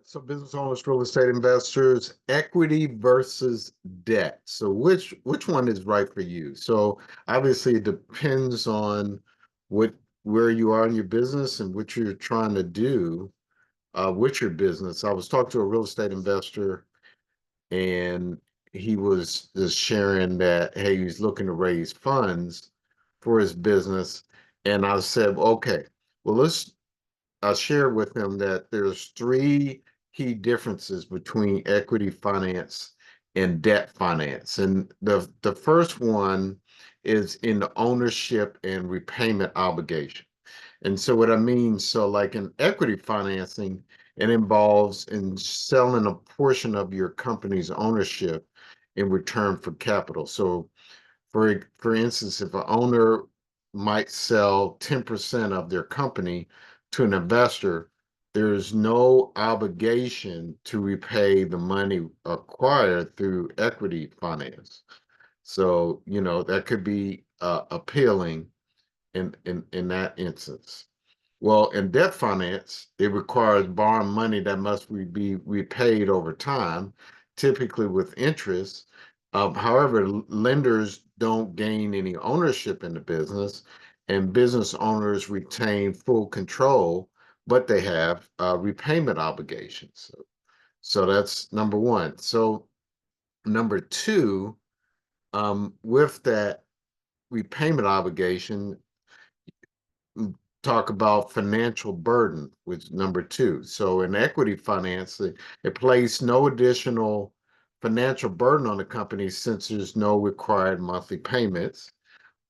So business owners, real estate investors, equity versus debt. So which one is right for you? So obviously it depends on what where you are in your business and what you're trying to do with your business. I was talking to a real estate investor and he was just sharing that hey, he's looking to raise funds for his business. And I said, okay, well let's I shared with him that there's three key differences between equity finance and debt finance. And the first one is in the ownership and repayment obligation. And so what I mean, so like in equity financing, it involves in selling a portion of your company's ownership in return for capital. So for instance, if an owner might sell 10% of their company to an investor, there's no obligation to repay the money acquired through equity finance. So, that could be appealing in that instance. Well, in debt finance, it requires borrowing money that must be repaid over time, typically with interest. However, lenders don't gain any ownership in the business, and business owners retain full control, but they have repayment obligations. So that's number one. So number two, with that repayment obligation, talk about financial burden, which is number two. So in equity finance, it placed no additional financial burden on the company since there's no required monthly payments.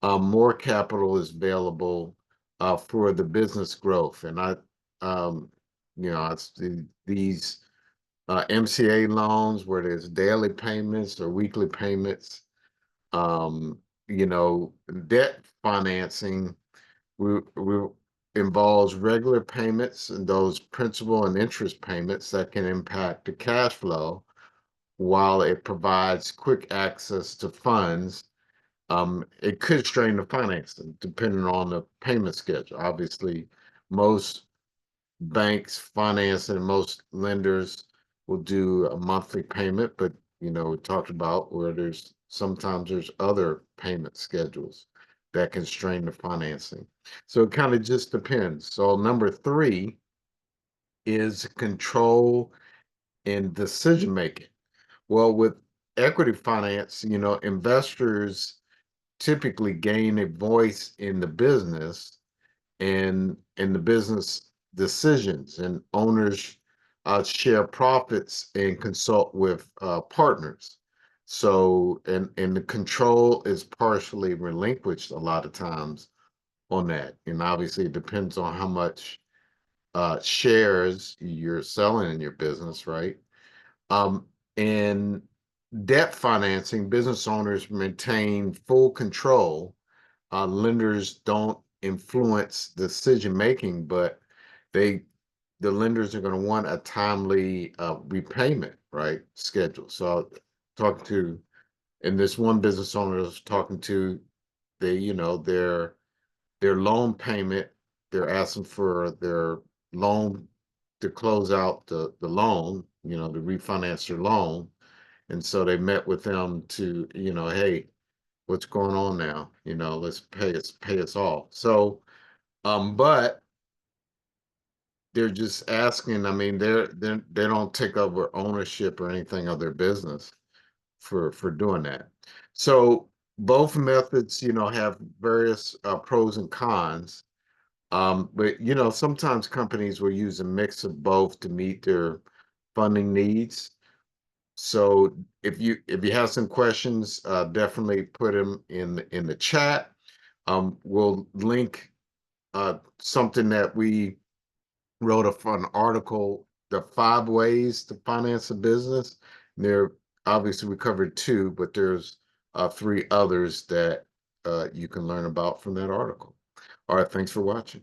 More capital is available for the business growth. And um, these MCA loans where there's daily payments or weekly payments. Um, Debt financing we involves regular payments and those principal and interest payments that can impact the cash flow while it provides quick access to funds. It could strain the financing depending on the payment schedule. Obviously, most banks finance and most lenders will do a monthly payment, but we talked about where there's other payment schedules that can strain the financing. So it kind of just depends. So number three is control and decision making. Well, with equity finance, investors typically gain a voice in the business and in the business decisions, and owners share profits and consult with partners. So, and the control is partially relinquished a lot of times on that. And obviously, it depends on how much shares you're selling in your business, right? In debt financing, business owners maintain full control. Lenders don't influence decision making, but they the lenders are going to want a timely repayment, right, schedule. So talking to and this one business owner I was talking to, they their loan payment, they're asking for their loan to close out the loan, to refinance their loan. And so they met with them to, hey, what's going on now? Let's pay us off. So, but they're just asking, I mean, they don't take over ownership or anything of their business for doing that. So both methods, have various pros and cons. But sometimes companies will use a mix of both to meet their funding needs. So if you have some questions, definitely put them in the chat. We'll link something that we wrote an article, the 5 ways to finance a business. And there, obviously, we covered two, but there's three others that you can learn about from that article. All right, thanks for watching.